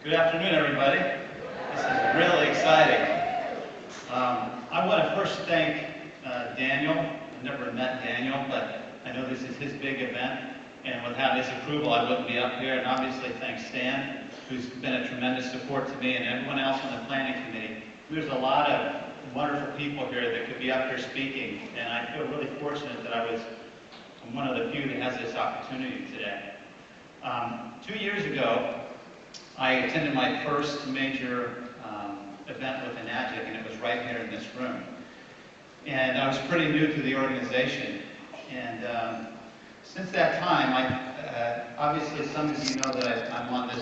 Good afternoon, everybody. This is really exciting. I want to first thank Daniel. I've never met Daniel, but I know this is his big event, and without his approval, I wouldn't be up here. And obviously, thanks Stan, who's been a tremendous support to me, and everyone else on the planning committee. There's a lot of wonderful people here that could be up here speaking, and I feel really fortunate that I'm one of the few that has this opportunity today. 2 years ago, I attended my first major event with Enagic, and it was right here in this room. And I was pretty new to the organization. And since that time, obviously some of you know that I'm on the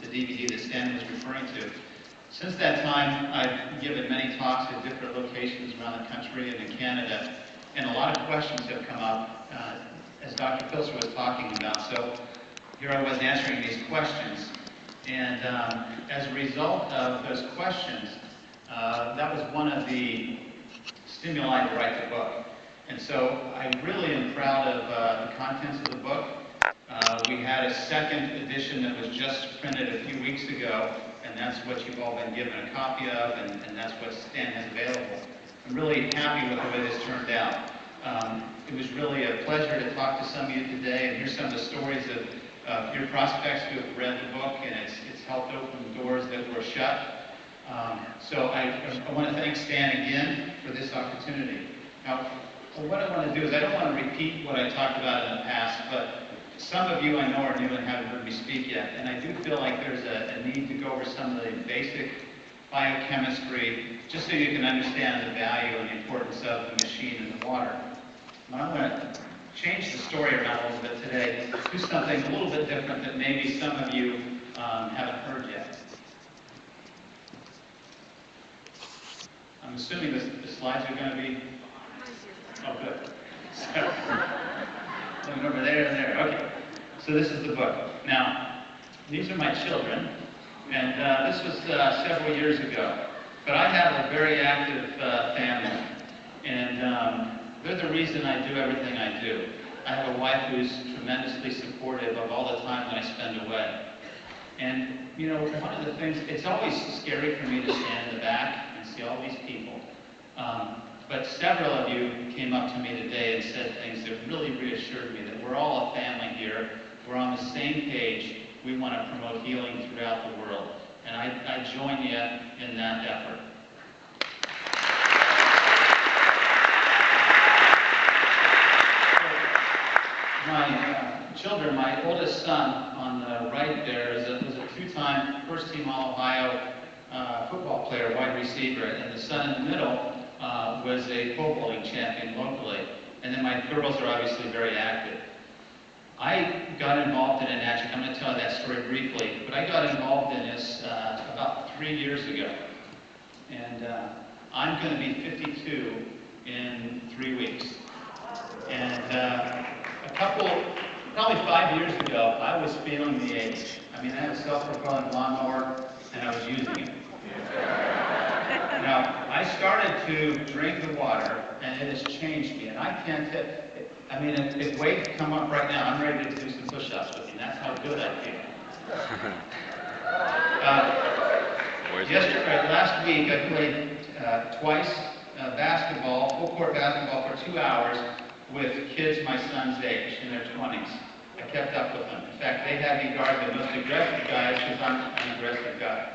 DVD that Stan was referring to. Since that time, I've given many talks at different locations around the country and in Canada, and a lot of questions have come up, as Dr. Pilser was talking about. So here I was answering these questions. And as a result of those questions, that was one of the stimuli to write the book. And so I really am proud of the contents of the book. We had a second edition that was just printed a few weeks ago, and that's what you've all been given a copy of, and that's what Stan has available. I'm really happy with the way this turned out. It was really a pleasure to talk to some of you today and hear some of the stories of your prospects who have read the book, and it's helped open doors that were shut. So I want to thank Stan again for this opportunity. Now, what I want to do is I don't want to repeat what I talked about in the past, but some of you I know are new and haven't heard me speak yet, and I do feel like there's a need to go over some of the basic biochemistry, just so you can understand the value and the importance of the machine and the water. And I'm going to change the story around a little bit today, do something a little bit different that maybe some of you haven't heard yet. I'm assuming the slides are going to be... Oh, good. So, looking over there and there. Okay. So this is the book. Now, these are my children, and this was several years ago. But I have a very active family, and they're the reason I do everything I do. I have a wife who's tremendously supportive of all the time that I spend away. And, you know, one of the things, it's always scary for me to stand in the back and see all these people. But several of you came up to me today and said things that really reassured me that we're all a family here. We're on the same page. We want to promote healing throughout the world. And I join you in that effort. My children, my oldest son on the right there was a two-time first-team All-Ohio football player, wide receiver, and the son in the middle was a pole vaulting champion locally. And then my girls are obviously very active. I got involved in Enagic. I'm going to tell you that story briefly, but I got involved in this about 3 years ago. And I'm going to be 52 in 3 weeks. And probably 5 years ago, I was feeling the age. I mean, I had a self-propelling lawnmower, and I was using it. Now, I started to drink the water, and it has changed me. And I can't tell, I mean, if weights come up right now, I'm ready to do some push-ups with you. That's how good I feel. Last week, I played twice basketball, full-court basketball for 2 hours with kids my son's age, in their 20s. I kept up with them. In fact, they had me guard the most aggressive guys because I'm an aggressive guy.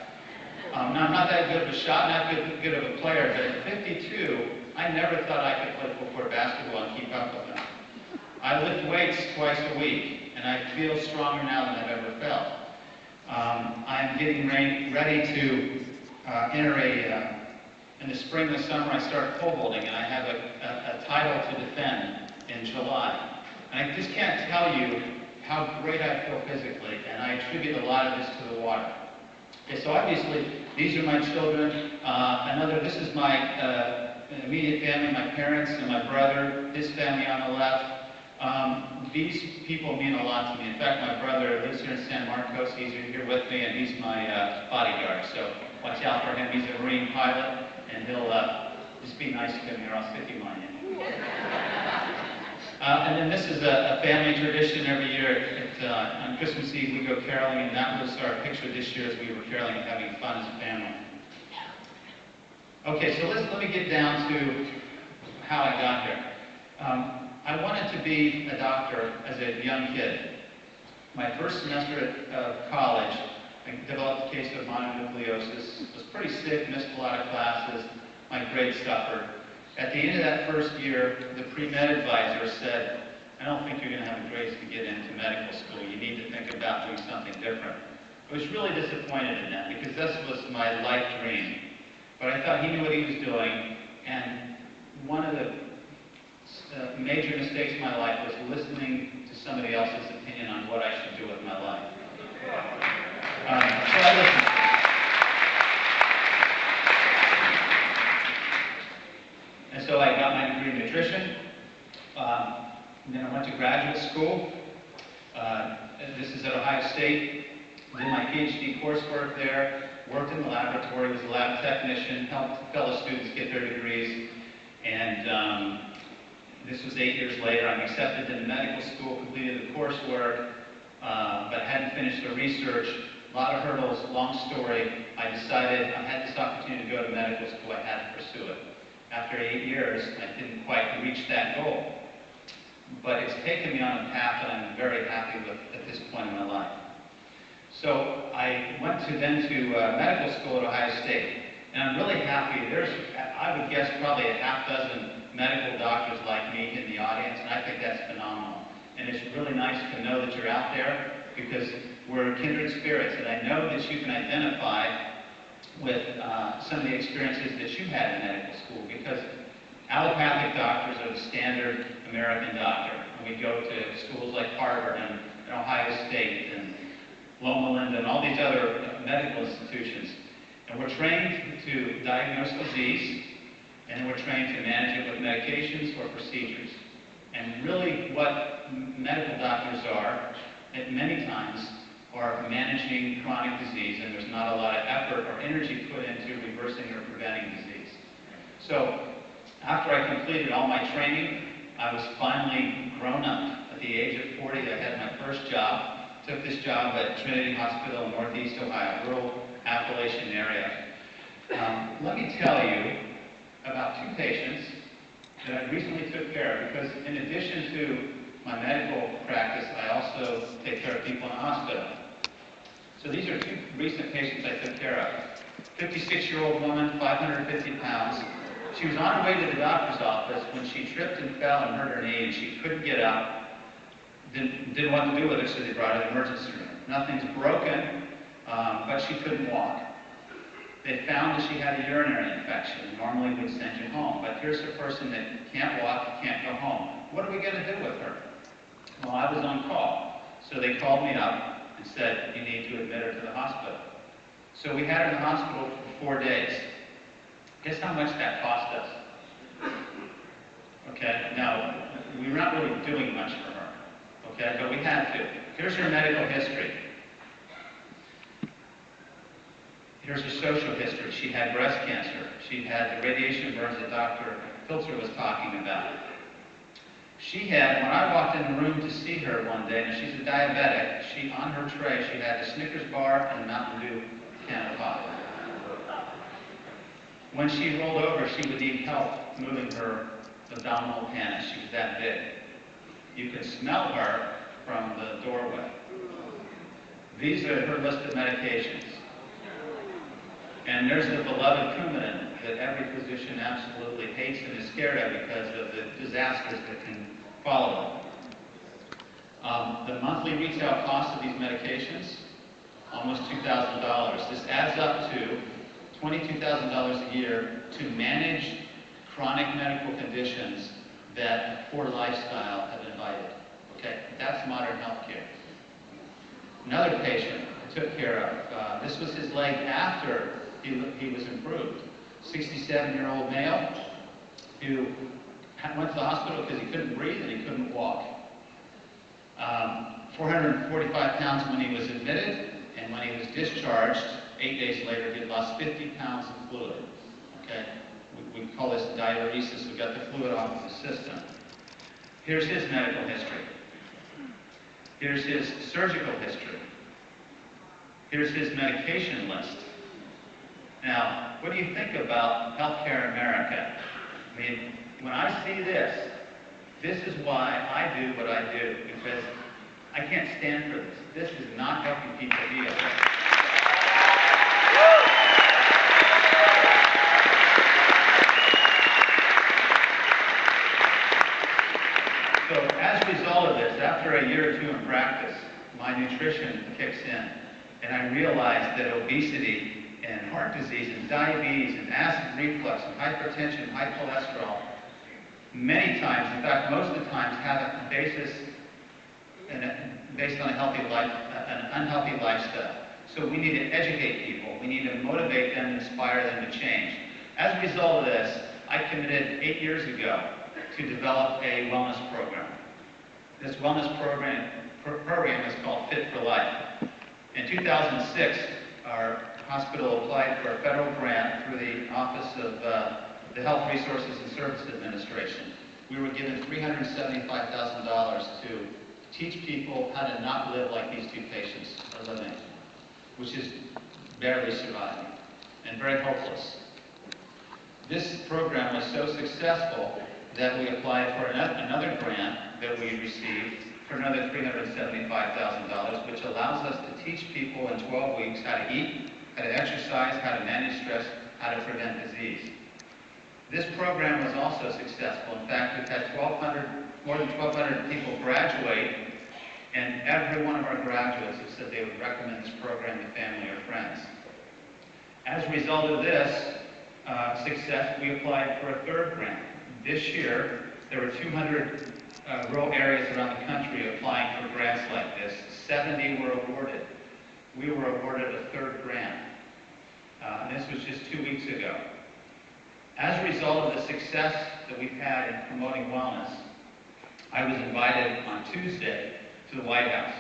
Now, I'm not that good of a shot, not good of a player, but at 52, I never thought I could play full-court basketball and keep up with them. I lift weights twice a week, and I feel stronger now than I've ever felt. I'm getting ready to enter in the spring and the summer, I start pole vaulting, and I have a title to defend in July. And I just can't tell you how great I feel physically, and I attribute a lot of this to the water. Okay, so obviously, these are my children. This is my immediate family, my parents and my brother, his family on the left. These people mean a lot to me. In fact, my brother lives here in San Marcos. He's here with me, and he's my bodyguard. So watch out for him. He's a Marine pilot, and he'll just be nice to him, or I'll stick him on you. And then this is a family tradition every year. On Christmas Eve, we go caroling, and that was our picture this year as we were caroling and having fun as a family. Okay, so let me get down to how I got here. I wanted to be a doctor as a young kid. My first semester of college, I developed a case of mononucleosis, was pretty sick, missed a lot of classes, my grades suffered. At the end of that first year, the pre-med advisor said, I don't think you're going to have the grades to get into medical school. You need to think about doing something different. I was really disappointed in that because this was my life dream. But I thought he knew what he was doing, and one of the major mistakes in my life was listening to somebody else's opinion on what I should do with my life. So I listened. And so I got my degree in nutrition. And then I went to graduate school. This is at Ohio State. Did my PhD coursework there. Worked in the laboratory, was a lab technician, helped fellow students get their degrees. And this was 8 years later. I'm accepted into medical school, completed the coursework, but hadn't finished the research. A lot of hurdles, long story. I decided I had this opportunity to go to medical school. I had to pursue it. After 8 years, I didn't quite reach that goal. But it's taken me on a path that I'm very happy with at this point in my life. So I went to medical school at Ohio State. And I'm really happy. There's, I would guess, probably a half dozen medical doctors like me in the audience, and I think that's phenomenal. And it's really nice to know that you're out there because we're kindred spirits, and I know that you can identify with some of the experiences that you had in medical school because allopathic doctors are the standard American doctor. And we go to schools like Harvard and Ohio State and Loma Linda and all these other medical institutions. And we're trained to diagnose disease, and then we're trained to manage it with medications or procedures. And really what medical doctors are, at many times, are managing chronic disease, and there's not a lot of effort or energy put into reversing or preventing disease. So after I completed all my training, I was finally grown up. At the age of 40, I had my first job. Took this job at Trinity Hospital in Northeast Ohio, rural Appalachian area. Let me tell you about two patients that I recently took care of because in addition to my medical practice, I also take care of people in the hospital. So these are two recent patients I took care of. 56-year-old woman, 550 pounds. She was on her way to the doctor's office when she tripped and fell and hurt her knee, and she couldn't get up. Didn't know what to do with her, so they brought her to the emergency room. Nothing's broken, but she couldn't walk. They found that she had a urinary infection. Normally we'd send you home, but here's a person that can't walk, can't go home. What are we going to do with her? Well, I was on call, so they called me up and said, you need to admit her to the hospital. So we had her in the hospital for 4 days. Guess how much that cost us? Okay, now, we were not really doing much for her, okay, but we had to. Here's her medical history. Here's her social history. She had breast cancer. She had the radiation burns that Dr. Pilzer was talking about. She had, when I walked in the room to see her one day, and she's a diabetic, on her tray, she had a Snickers bar and a Mountain Dew can of pop. When she rolled over, she would need help moving her abdominal panel. She was that big. You could smell her from the doorway. These are her list of medications. And there's the beloved Coumadin that every physician absolutely hates and is scared of because of the disasters that can follow it. The monthly retail cost of these medications, almost $2,000. This adds up to $22,000 a year to manage chronic medical conditions that a poor lifestyle have invited. Okay, that's modern healthcare. Another patient I took care of, this was his leg after he was improved. 67-year-old male who went to the hospital because he couldn't breathe and he couldn't walk. 445 pounds when he was admitted, and when he was discharged, 8 days later, he had lost 50 pounds of fluid. Okay, we call this diuresis. We got the fluid off of the system. Here's his medical history. Here's his surgical history. Here's his medication list. Now, what do you think about healthcare in America? I mean, when I see this, this is why I do what I do, because I can't stand for this. This is not helping people heal. So as a result of this, after a year or two in practice, my nutrition kicks in, and I realize that obesity and heart disease and diabetes and acid reflux and hypertension, high cholesterol, many times, in fact, most of the times, have a basis based on an unhealthy lifestyle. So we need to educate people. We need to motivate them, inspire them to change. As a result of this, I committed 8 years ago to develop a wellness program. This wellness program is called Fit for Life. In 2006, our hospital applied for a federal grant through the Office of the Health Resources and Services Administration. We were given $375,000 to teach people how to not live like these two patients are living, which is barely surviving and very hopeless. This program was so successful that we applied for another grant that we received for another $375,000, which allows us to teach people in 12 weeks how to eat, how to exercise, how to manage stress, how to prevent disease. This program was also successful. In fact, we've had more than 1,200 people graduate, and every one of our graduates has said they would recommend this program to family or friends. As a result of this success, we applied for a third grant. This year, there were 200 rural areas around the country applying for grants like this. 70 were awarded. We were awarded a third grant. This was just 2 weeks ago. As a result of the success that we've had in promoting wellness, I was invited on Tuesday to the White House.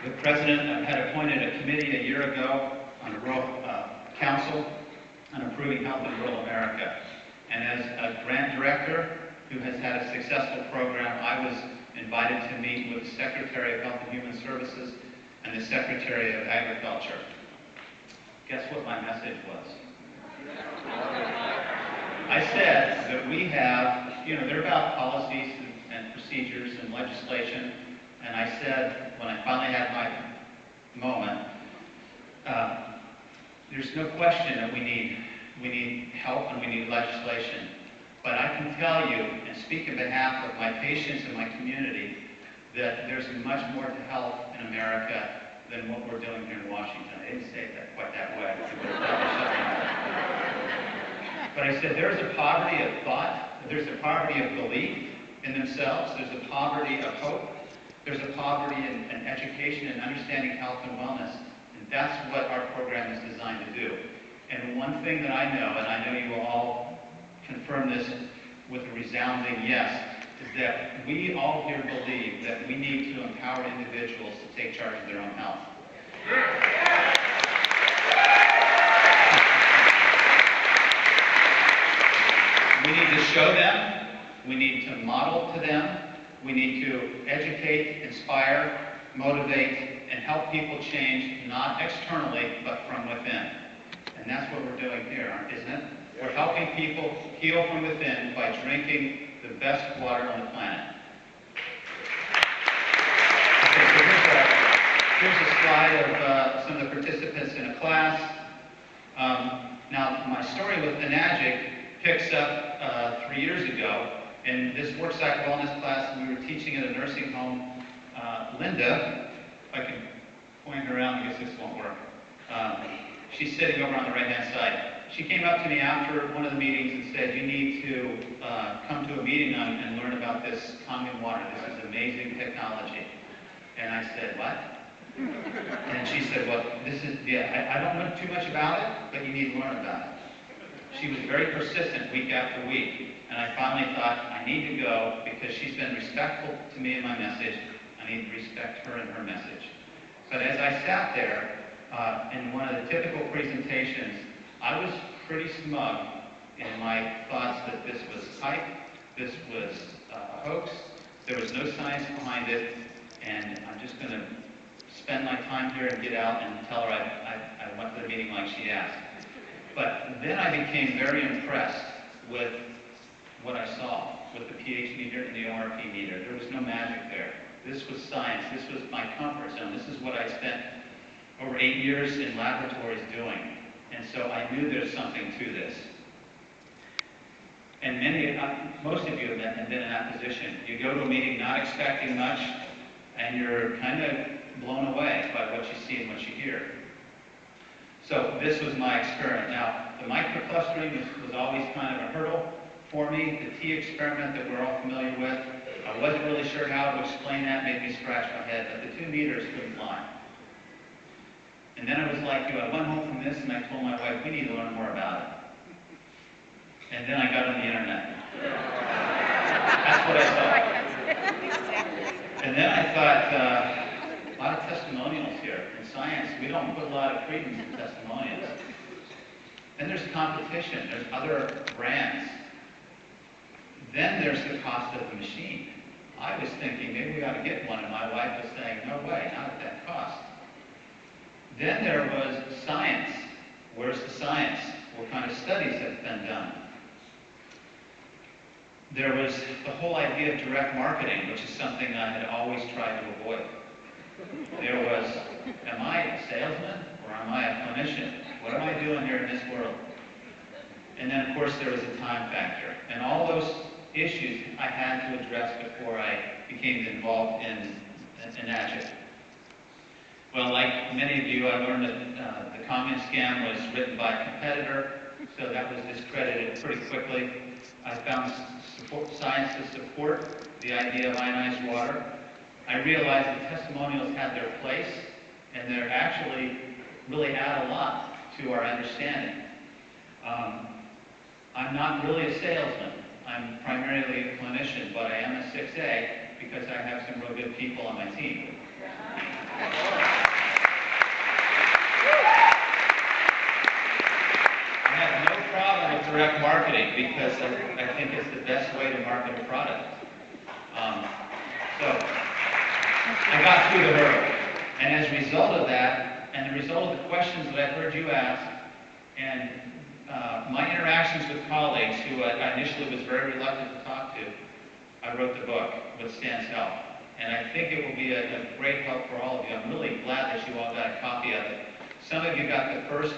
The President had appointed a committee a year ago on the Rural Council on Improving Health in Rural America. And as a grant director who has had a successful program, I was invited to meet with the Secretary of Health and Human Services and the Secretary of Agriculture. Guess what my message was? I said that we have, they're about policies and procedures and legislation, and I said, when I finally had my moment, there's no question that we need help and we need legislation. But I can tell you, and speak on behalf of my patients and my community, that there's much more to health in America than what we're doing here in Washington. I didn't say it quite that way. But I said there's a poverty of thought, there's a poverty of belief in themselves, there's a poverty of hope, there's a poverty in education and understanding health and wellness. And that's what our program is designed to do. And one thing that I know, and I know you will all confirm this with a resounding yes, is that we all here believe that we need to empower individuals to take charge of their own health. We need to show them, we need to model to them, we need to educate, inspire, motivate, and help people change, not externally, but from within. And that's what we're doing here, isn't it? We're helping people heal from within by drinking the best water on the planet. Okay, so here's a slide of some of the participants in a class. Now, my story with Enagic picks up 3 years ago. In this worksite wellness class, we were teaching at a nursing home. Linda, if I can point her around, I guess this won't work. She's sitting over on the right-hand side. She came up to me after one of the meetings and said, you need to come to a meeting and learn about this Kangen water. This is amazing technology. And I said, what? And she said, well, I don't know too much about it, but you need to learn about it. She was very persistent week after week. And I finally thought, I need to go because she's been respectful to me in my message. I need to respect her and her message. But as I sat there, in one of the typical presentations, I was pretty smug in my thoughts that this was hype, this was a hoax, there was no science behind it, and I'm just going to spend my time here and get out and tell her I went to the meeting like she asked. But then I became very impressed with what I saw, with the pH meter and the ORP meter. There was no magic there. This was science. This was my comfort zone. This is what I spent over 8 years in laboratories doing. And so I knew there's something to this. And most of you have been in that position. You go to a meeting not expecting much, and you're kind of blown away by what you see and what you hear. So this was my experiment. Now, the microclustering was always kind of a hurdle for me. The tea experiment that we're all familiar with, I wasn't really sure how to explain that, made me scratch my head, but the 2 meters couldn't lie. And then I was like you, I went home from this and I told my wife, we need to learn more about it. And then I got on the internet. That's what I saw. And then I thought, a lot of testimonials here. In science, we don't put a lot of credence in testimonials. Then there's competition. There's other brands. Then there's the cost of the machine. I was thinking maybe we ought to get one, and my wife was saying, no way, not at that cost. Then there was science. Where's the science? What kind of studies have been done? There was the whole idea of direct marketing, which is something I had always tried to avoid. There was, am I a salesman or am I a clinician? What am I doing here in this world? And then, of course, there was a time factor. And all those issues I had to address before I became involved in Enagic. Well, like many of you, I learned that the comment scam was written by a competitor, so that was discredited pretty quickly. I found science to support the idea of ionized water. I realized that testimonials had their place, and they're actually really add a lot to our understanding. I'm not really a salesman. I'm primarily a clinician, but I am a 6A because I have some real good people on my team. I have no problem with direct marketing because I think it's the best way to market a product. So I got through the hurdle. And as a result of that, and the result of the questions that I've heard you ask, and my interactions with colleagues who I initially was very reluctant to talk to, I wrote the book, Withstands Help. And I think it will be a great help for all of you. I'm really glad that you all got a copy of it. Some of you got the first,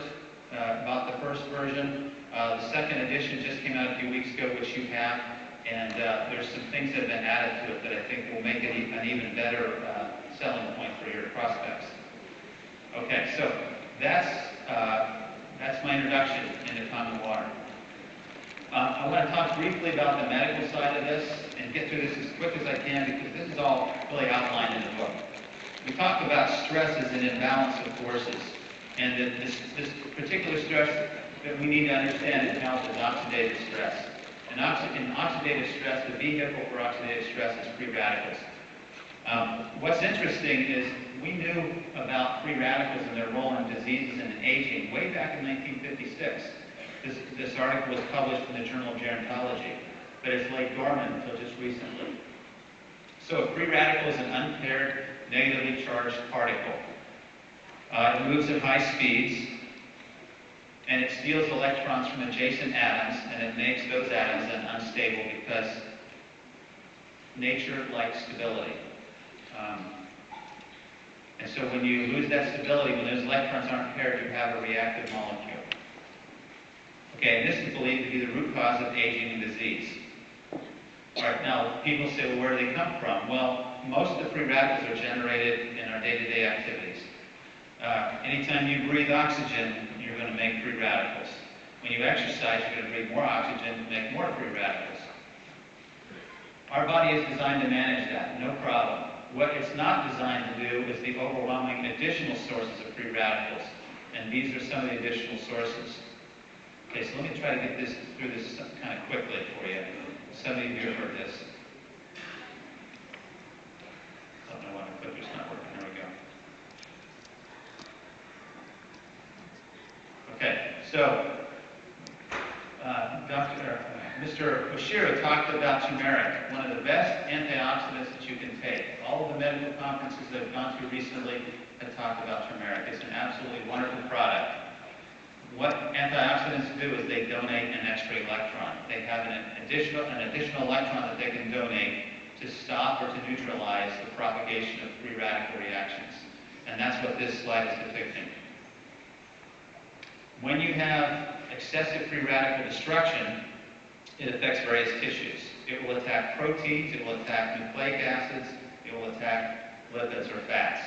bought the first version. The second edition just came out a few weeks ago, which you have. And there's some things that have been added to it that I think will make it an even better selling point for your prospects. Okay, so that's my introduction into common water. I want to talk briefly about the medical side of this and get through this as quick as I can because this is all really outlined in the book. We talked about stresses and imbalance of forces, and that this particular stress that we need to understand in health is oxidative stress. In oxidative stress, the vehicle for oxidative stress is free radicals. What's interesting is we knew about free radicals and their role in diseases and in aging way back in 1956. This article was published in the Journal of Gerontology, but it's laid dormant until just recently. So a free radical is an unpaired, negatively charged particle. It moves at high speeds, and it steals electrons from adjacent atoms, and it makes those atoms then unstable because nature likes stability. And so when you lose that stability, when those electrons aren't paired, you have a reactive molecule. Okay, and this is believed to be the root cause of aging and disease. All right, now people say, well, where do they come from? Well, most of the free radicals are generated in our day-to-day activities. Anytime you breathe oxygen, you're going to make free radicals. When you exercise, you're going to breathe more oxygen to make more free radicals. Our body is designed to manage that, no problem. What it's not designed to do is the overwhelming additional sources of free radicals. And these are some of the additional sources. Okay, so let me try to get through this kind of quickly for you. Some of you have heard this. I don't know why my clicker's not working. There we go. So, Mr. Oshiro talked about turmeric, one of the best antioxidants that you can take. All of the medical conferences that I've gone to recently have talked about turmeric. It's an absolutely wonderful product. What antioxidants do is they donate an extra electron. They have an additional electron that they can donate to stop or to neutralize the propagation of free radical reactions. And that's what this slide is depicting. When you have excessive free radical destruction, it affects various tissues. It will attack proteins, it will attack nucleic acids, it will attack lipids or fats.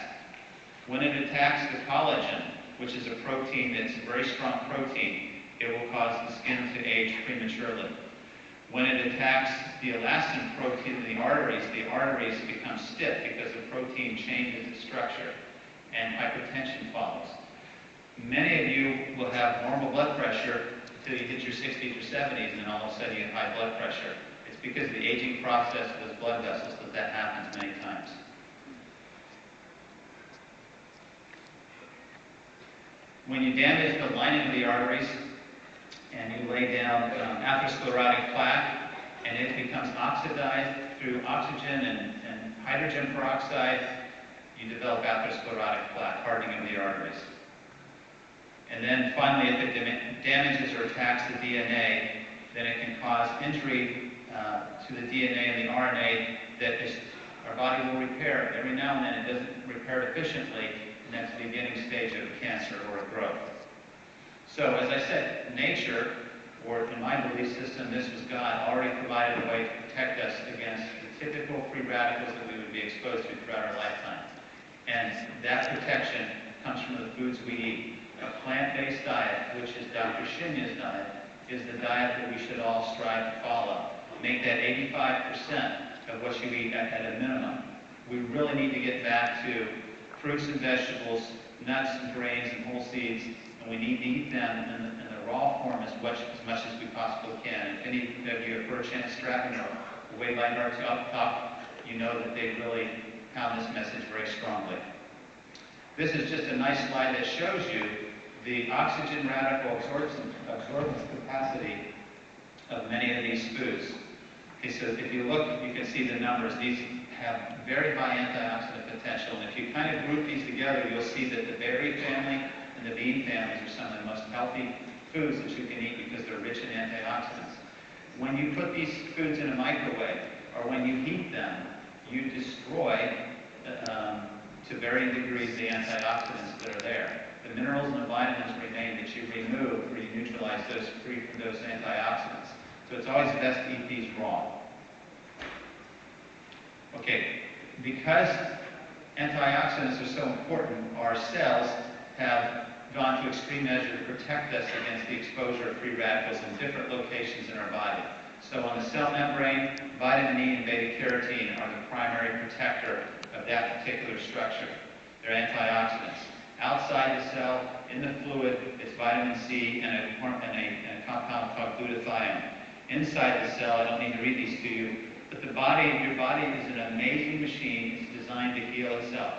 When it attacks the collagen, which is a protein that's a very strong protein, it will cause the skin to age prematurely. When it attacks the elastin protein in the arteries become stiff because the protein changes its structure, and hypertension follows. Many of you will have normal blood pressure until you hit your 60s or 70s, and then all of a sudden you have high blood pressure. It's because of the aging process of those blood vessels that happens many times. When you damage the lining of the arteries and you lay down atherosclerotic plaque, and it becomes oxidized through oxygen and hydrogen peroxide, you develop atherosclerotic plaque, hardening of the arteries. And then finally, if it damages or attacks the DNA, then it can cause injury to the DNA and the RNA that our body will repair. Every now and then it doesn't repair efficiently, and that's the beginning stage of cancer or a growth. So as I said, nature, or in my belief system, this was God, already provided a way to protect us against the typical free radicals that we would be exposed to throughout our lifetime. And that protection comes from the foods we eat. A plant-based diet, which is Dr. Shinya's diet, is the diet that we should all strive to follow. Make that 85% of what you eat at a minimum. We really need to get back to fruits and vegetables, nuts and grains and whole seeds, and we need to eat them in the raw form as much as we possibly can. If any of you have heard Shannon Stratton or Wade Lightheart talk, you know that they really pound this message very strongly. This is just a nice slide that shows you the oxygen radical absorbance capacity of many of these foods. Okay, so if you look, you can see the numbers. These have very high antioxidant potential, and if you kind of group these together, you'll see that the berry family and the bean families are some of the most healthy foods that you can eat because they're rich in antioxidants. When you put these foods in a microwave, or when you heat them, you destroy to varying degrees the antioxidants that are there. The minerals and the vitamins remain that you remove or you neutralize those free from those antioxidants. So it's always best to eat these raw. Okay, because antioxidants are so important, our cells have gone to extreme measure to protect us against the exposure of free radicals in different locations in our body. So on the cell membrane, vitamin E and beta-carotene are the primary protector of that particular structure. They're antioxidants. Outside the cell, in the fluid, it's vitamin C and a compound called glutathione. Inside the cell, I don't need to read these to you, but your body is an amazing machine. It's designed to heal itself.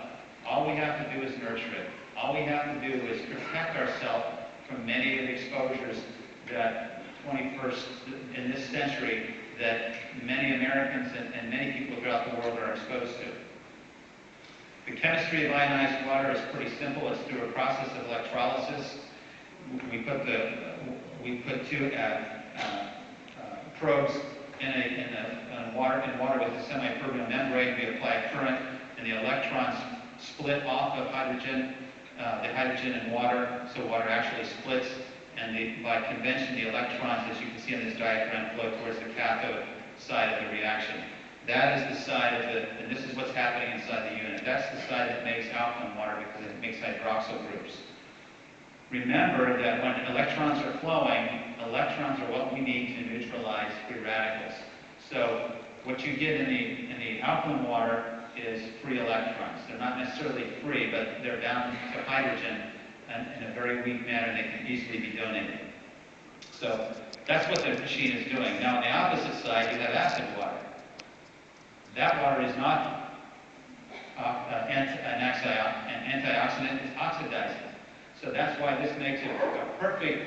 All we have to do is nurture it. All we have to do is protect ourselves from many of the exposures that 21st, in this century, that many Americans and many people throughout the world are exposed to. The chemistry of ionized water is pretty simple. It's through a process of electrolysis. We put two probes in water with a semi-permeable membrane. We apply current, and the electrons split off of hydrogen, the hydrogen in water, so water actually splits. And by convention, the electrons, as you can see on this diagram, flow towards the cathode side of the reaction. That is the side of and this is what's happening inside the unit. That's the side that makes alkaline water because it makes hydroxyl groups. Remember that when electrons are flowing, electrons are what we need to neutralize free radicals. So what you get in the alkaline water is free electrons. They're not necessarily free, but they're bound to hydrogen in a very weak manner, and they can easily be donated. So that's what the machine is doing. Now on the opposite side, you have acid water. That water is not an antioxidant, it's oxidizing. So that's why this makes it a perfect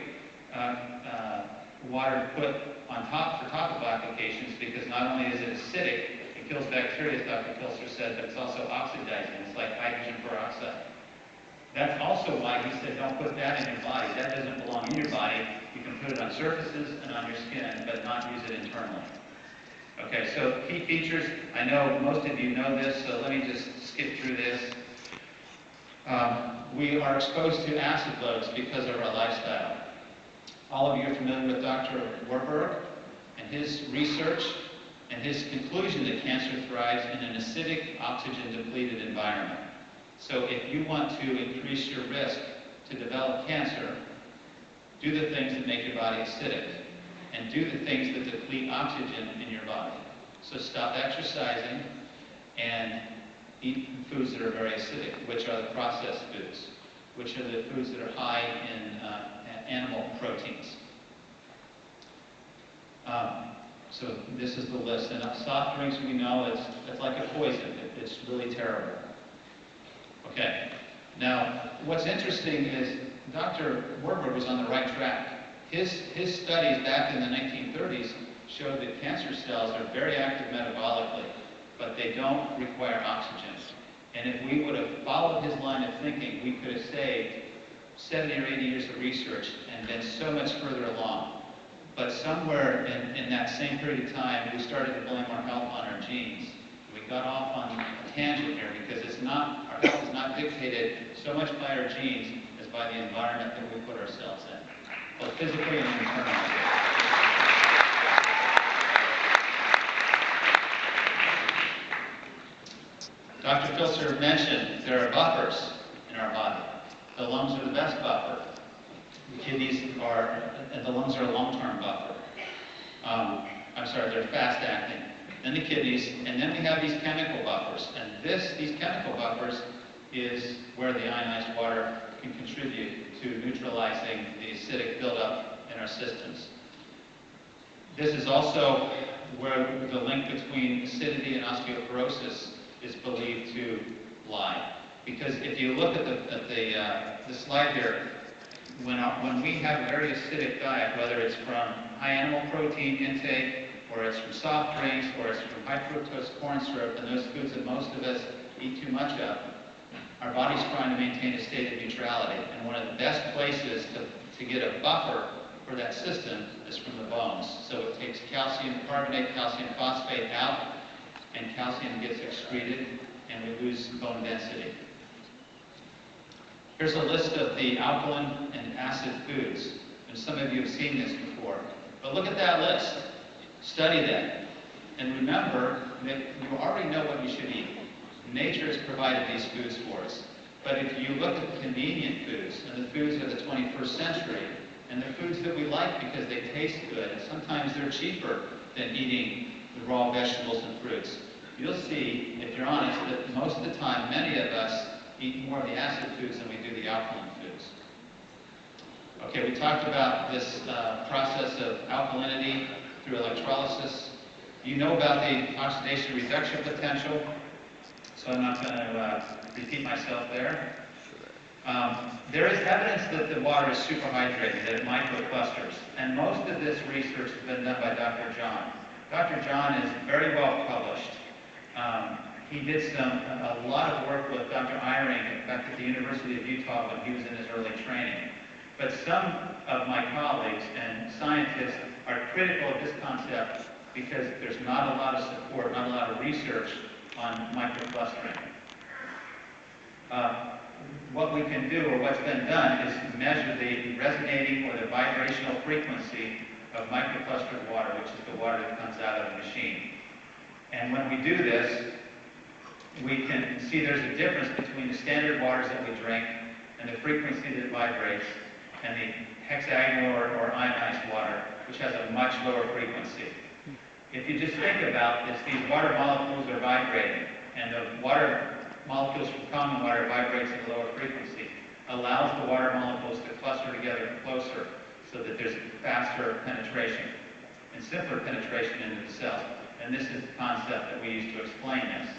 water put on top for topical applications, because not only is it acidic, it kills bacteria, as Dr. Pilser said, but it's also oxidizing. It's like hydrogen peroxide. That's also why he said don't put that in your body. That doesn't belong in your body. You can put it on surfaces and on your skin, but not use it internally. Okay, so key features. I know most of you know this, so let me just skip through this. We are exposed to acid loads because of our lifestyle. All of you are familiar with Dr. Warburg and his research and his conclusion that cancer thrives in an acidic, oxygen-depleted environment. So if you want to increase your risk to develop cancer, do the things that make your body acidic, and do the things that deplete oxygen in your body. So stop exercising and eat foods that are very acidic, which are the processed foods, which are the foods that are high in animal proteins. So this is the list. And soft drinks, we know it's like a poison. It's really terrible. Okay. Now, what's interesting is Dr. Warburg was on the right track. His studies back in the 1930s showed that cancer cells are very active metabolically, but they don't require oxygen. And if we would have followed his line of thinking, we could have saved 70 or 80 years of research and been so much further along. But somewhere in that same period of time, we started to blame our health on our genes. We got off on a tangent here because our health is not dictated so much by our genes as by the environment that we put ourselves in, both physically and internally. Dr. Pilser mentioned there are buffers in our body. The lungs are the best buffer. The kidneys are, and the lungs are a long-term buffer. They're fast-acting. Then the kidneys, and then we have these chemical buffers. And these chemical buffers is where the ionized water can contribute to neutralizing the acidic buildup in our systems. This is also where the link between acidity and osteoporosis is believed to lie. Because if you look at the slide here, when we have a very acidic diet, whether it's from high animal protein intake, or it's from soft drinks, or it's from high fructose corn syrup, and those foods that most of us eat too much of, our body's trying to maintain a state of neutrality. And one of the best places to get a buffer for that system is from the bones. So it takes calcium carbonate, calcium phosphate out, and calcium gets excreted, and we lose bone density. Here's a list of the alkaline and acid foods. And some of you have seen this before. But look at that list. Study that. And remember that you already know what you should eat. Nature has provided these foods for us. But if you look at the convenient foods and the foods of the 21st century, and the foods that we like because they taste good, and sometimes they're cheaper than eating the raw vegetables and fruits, you'll see, if you're honest, that most of the time, many of us eat more of the acid foods than we do the alkaline foods. Okay, we talked about this process of alkalinity through electrolysis. You know about the oxidation reduction potential, so I'm not going to repeat myself there. There is evidence that the water is superhydrated, that it microclusters, and most of this research has been done by Dr. John. Dr. John is very well published. He did a lot of work with Dr. Eyring back at the University of Utah when he was in his early training. But some of my colleagues and scientists are critical of this concept because there's not a lot of support, not a lot of research on microclustering. What we can do, or what's been done, is measure the resonating or the vibrational frequency of microclustered water, which is the water that comes out of the machine. And when we do this, we can see there's a difference between the standard waters that we drink and the frequency that it vibrates, and the hexagonal or ionized water, which has a much lower frequency. If you just think about this, these water molecules are vibrating, and the water molecules from common water vibrates at a lower frequency, allows the water molecules to cluster together closer so that there's faster penetration and simpler penetration into the cell. And this is the concept that we use to explain this.